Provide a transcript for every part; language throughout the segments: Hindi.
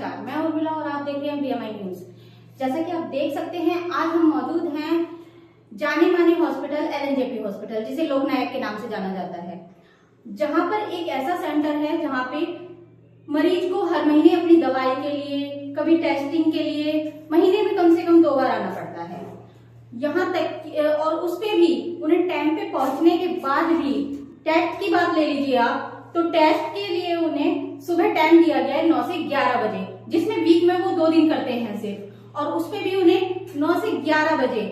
नमस्कार, मैं उर्मिला और आप देख रहे हैं बीएमआई न्यूज। जैसा कि आप देख सकते हैं, आज हम मौजूद हैं जाने माने हॉस्पिटल एलएनजेपी हॉस्पिटल, जिसे लोकनायक के नाम से जाना जाता है, जहां पर एक ऐसा सेंटर है जहां पे मरीज को हर महीने अपनी दवाई के लिए, कभी टेस्टिंग के लिए महीने में कम से कम 2 बार आना पड़ता है। यहाँ तक और उस पे भी उन्हें टाइम पे पहुंचने के बाद भी टेस्ट की बात ले लीजिए आप, तो टेस्ट के लिए उन्हें सुबह टाइम दिया गया है 9 से 11 बजे, जिसमें वीक में वो 2 दिन करते हैं सिर्फ, और उसपे भी उन्हें 9 से 11 बजे,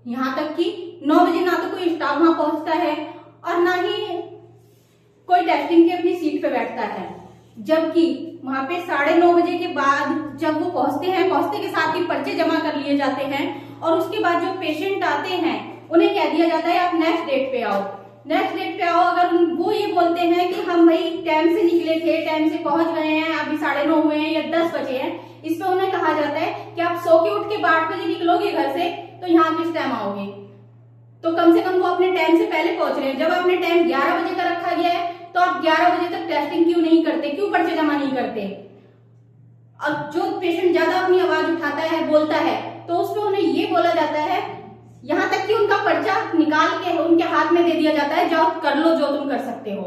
यहाँ तक कि 9 बजे ना तो कोई स्टाफ वहां पहुंचता है और ना ही कोई टेस्टिंग की अपनी सीट पे बैठता है। जबकि वहां पे 9:30 बजे के बाद जब वो पहुंचते हैं, पहुंचते के साथ ही पर्चे जमा कर लिए जाते हैं और उसके बाद जो पेशेंट आते हैं उन्हें कह दिया जाता है आप नेक्स्ट डेट पे आओ, नेक्स्ट डेट पे आओ। अगर वो ये बोलते हैं कि हम भाई टाइम से निकले थे, टाइम से पहुंच गए हैं, अभी 9:30 हुए हैं या 10 बजे हैं, इस पे उन्हें कहा जाता है कि आप सो के उठ के 8 बजे निकलोगे घर से तो यहाँ किस टाइम आओगे। तो कम से कम वो अपने टाइम से पहले पहुंच रहे हैं। जब आपने टाइम 11 बजे का रखा गया है तो आप 11 बजे तक टेस्टिंग क्यों नहीं करते, क्यों पर्चे जमा नहीं करते। और जो पेशेंट ज्यादा अपनी आवाज उठाता है, बोलता है, तो उसमें उन्हें ये बोला जाता है, यहाँ तक कि उनका पर्चा निकाल के उनके हाथ में दे दिया जाता है, जाओ कर लो जो तुम कर सकते हो।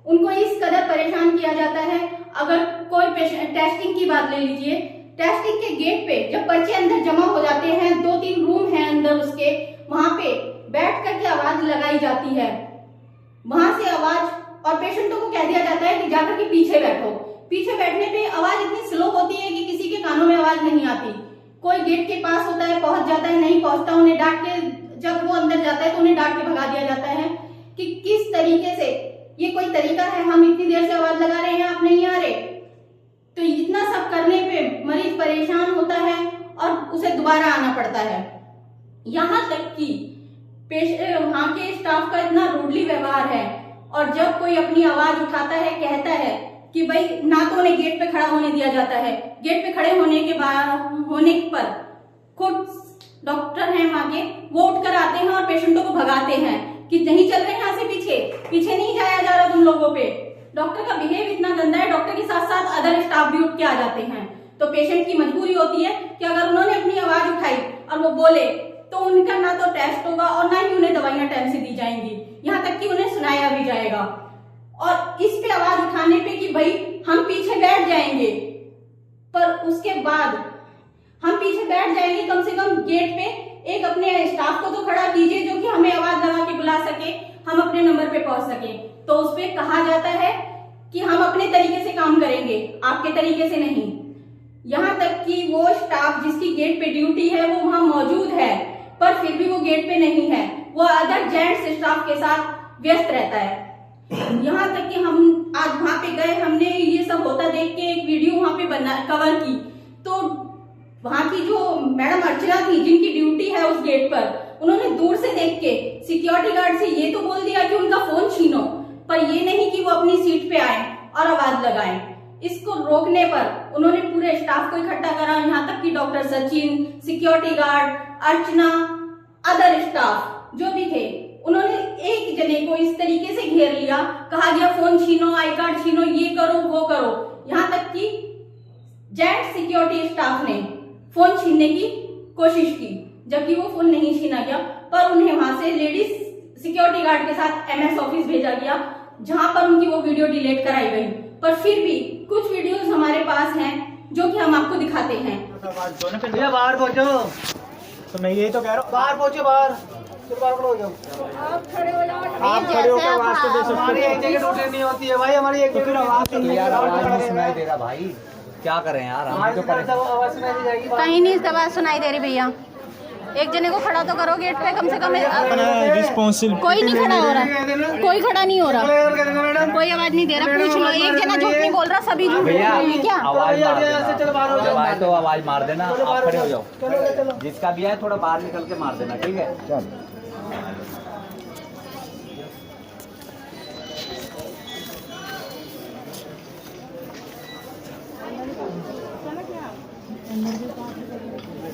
उनको इस कदर परेशान किया जाता है। अगर कोई पेशेंट, टेस्टिंग की बात ले लीजिए, टेस्टिंग के गेट पे जब पर्चे अंदर जमा हो जाते हैं, 2-3 रूम है अंदर उसके, वहां पे बैठ करके आवाज लगाई जाती है, वहां से आवाज, और पेशेंटों को कह दिया जाता है कि जाकर के पीछे बैठो। पीछे बैठने पे आवाज इतनी स्लो होती है कि किसी के कानों में आवाज नहीं आती। कोई गेट के पास होता है, पहुंच जाता है, नहीं पहुंचता, उन्हें डांट के, जब वो अंदर जाता है तो उन्हें डांट के भगा दिया जाता है कि किस तरीके से, ये कोई तरीका है, हम इतनी देर से आवाज लगा रहे हैं, आप नहीं आ रहे। तो इतना सब करने पे मरीज परेशान होता है और उसे दोबारा आना पड़ता है। यहाँ तक कि वहां के स्टाफ का इतना रूडली व्यवहार है, और जब कोई अपनी आवाज उठाता है, कहता है कि भाई, ना तो उन्हें गेट पे खड़ा होने दिया जाता है, गेट पे खड़े होने के बाद होने पर खुद डॉक्टर हैं वहां के, वो उठकर आते हैं और पेशेंटों को भगाते हैं कि नहीं चल रहे यहाँ से, पीछे नहीं जाया जा रहा तुम लोगों पे। डॉक्टर का बिहेव इतना गंदा है, डॉक्टर के साथ साथ अदर स्टाफ भी उठ के आ जाते हैं। तो पेशेंट की मजबूरी होती है कि अगर उन्होंने अपनी आवाज उठाई और वो बोले तो उनका ना तो टेस्ट होगा और ना ही उन्हें दवाइयां टाइम से दी जाएंगी, यहाँ तक कि उन्हें सुनाया भी जाएगा। और इस पे आवाज उठाने पे कि भाई हम पीछे बैठ जाएंगे, पर उसके बाद हम पीछे बैठ जाएंगे, कम से कम गेट पे एक अपने स्टाफ को तो खड़ा कीजिए जो कि हमें आवाज लगा के बुला सके, हम अपने नंबर पे पहुंच सके। तो उस पे कहा जाता है कि हम अपने तरीके से काम करेंगे, आपके तरीके से नहीं। यहाँ तक कि वो स्टाफ जिसकी गेट पे ड्यूटी है वो वहां मौजूद है, पर फिर भी वो गेट पे नहीं है, वो अदर जेंट्स स्टाफ के साथ व्यस्त रहता है। यहाँ तक कि हम आज वहां पे गए, हमने ये सब होता देख के एक वीडियो वहां पे कवर की, तो वहां की जो मैडम अर्चना थी जिनकी ड्यूटी है उस गेट पर, उन्होंने दूर से देख के सिक्योरिटी गार्ड से ये तो बोल दिया कि उनका फोन छीनो, पर ये नहीं कि वो अपनी सीट पे आए और आवाज लगाएं। इसको रोकने पर उन्होंने पूरे स्टाफ को इकट्ठा करा, यहाँ तक कि डॉक्टर सचिन, सिक्योरिटी गार्ड, अर्चना, अदर स्टाफ जो भी थे, उन्होंने एक जने को इस तरीके से घेर लिया, कहा गया फोन छीनो, आई कार्ड छीनो, ये करो वो करो। यहाँ तक कि जेंट्स सिक्योरिटी स्टाफ ने फोन छीनने की कोशिश की, जबकि वो फोन नहीं छीना गया, पर उन्हें वहां से लेडीज सिक्योरिटी गार्ड के साथ एमएस ऑफिस भेजा गया, जहां पर उनकी वो वीडियो डिलीट कराई गई। पर फिर भी कुछ वीडियोस हमारे पास हैं जो कि हम आपको दिखाते हैं। बाहर पहुंचो, तो मैं यही तो कह रहा हूँ, बाहर पहुंचो, बाहर हो जाओ। आप खड़े होकर आवाज तो दे सकते हो। हमारी एक जगह ड्यूटी नहीं होती है भाई, हमारी एक जगह आवाज नहीं सुनाई दे रहा भाई, क्या करें यार, हम तो आवाज सुनाई दे जाएगी, कहीं नहीं आवाज सुनाई दे रही भैया। एक जने को खड़ा तो करो गेट पे, कम से कम। कोई नहीं खड़ा हो रहा, कोई खड़ा नहीं हो रहा, कोई आवाज नहीं दे रहा, पूछ लो। एक जना झूठ नहीं बोल रहा, सभी झूठ बोल रहे हैं क्या? आवाज तो आवाज मार देना, आप खड़े हो जाओ, जिसका भी है थोड़ा बाहर निकल के मार देना, ठीक है।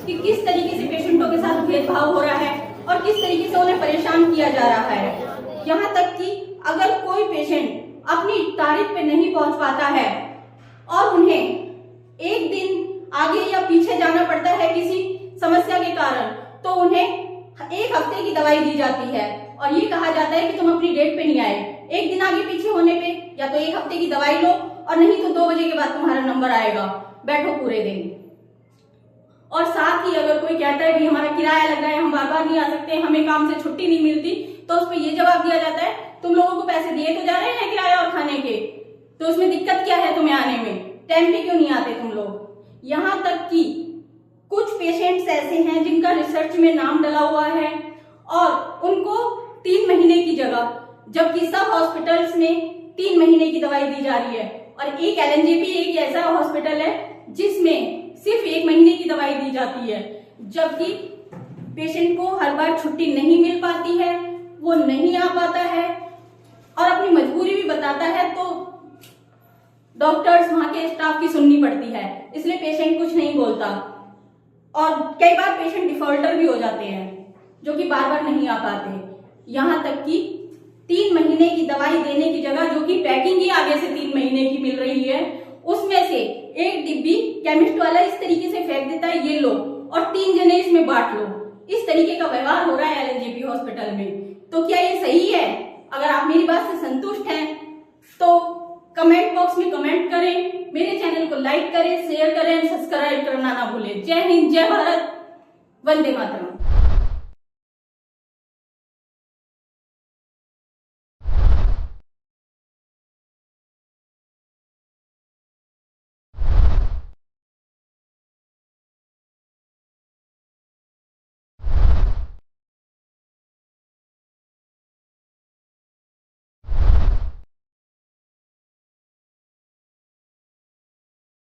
कि किस तरीके से पेशेंटों के साथ भेदभाव हो रहा है और किस तरीके से उन्हें परेशान किया जा रहा है। यहाँ तक कि अगर कोई पेशेंट अपनी तारीख पे नहीं पहुंच पाता है और उन्हें 1 कारण तो उन्हें 1 हफ्ते की दवाई दी जाती है और ये कहा जाता है कि तुम अपनी डेट पे नहीं आए, एक दिन आगे पीछे होने पे या तो 1 हफ्ते की दवाई लो और नहीं तो 2 बजे के बाद तुम्हारा नंबर आएगा, बैठो पूरे दिन। और साथ ही अगर कोई कहता है भी हमारा किराया लग रहा है, हम बार बार नहीं आ सकते, हमें काम से छुट्टी नहीं मिलती, तो उस पर ये जवाब दिया जाता है तुम लोगों को पैसे दिए तो जा रहे हैं किराया और खाने के, तो उसमें दिक्कत क्या है तुम्हें आने में, टाइम पे क्यों नहीं आते तुम लोग। यहाँ तक कि कुछ पेशेंट्स ऐसे हैं जिनका रिसर्च में नाम डला हुआ है और उनको 3 महीने की जगह, जबकि सब हॉस्पिटल्स में 3 महीने की दवाई दी जा रही है, और एक एलएनजेपी एक ऐसा हॉस्पिटल है जिसमें सिर्फ 1 महीने की दवाई दी जाती है, जबकि पेशेंट को हर बार छुट्टी नहीं मिल पाती है, वो नहीं आ पाता है और अपनी मजबूरी भी बताता है, तो डॉक्टर्स वहां के स्टाफ की सुननी पड़ती है, इसलिए पेशेंट कुछ नहीं बोलता और कई बार पेशेंट डिफॉल्टर भी हो जाते हैं जो कि बार बार नहीं आ पाते। यहाँ तक कि 3 महीने की दवाई देने की जगह, जो कि पैकिंग ही आगे से 3 महीने की मिल रही है, उसमें से 1 डिब्बी केमिस्ट वाला इस तरीके से फेंक देता है, ये लो और 3 जने इसमें बांट लो, इस तरीके का व्यवहार हो रहा है एलएनजेपी हॉस्पिटल में। तो क्या ये सही है? अगर आप मेरी बात से संतुष्ट हैं तो कमेंट बॉक्स में कमेंट करें, मेरे चैनल को लाइक करें, शेयर करें, सब्सक्राइब करना ना भूलें। जय हिंद, जय भारत, वंदे मातरम।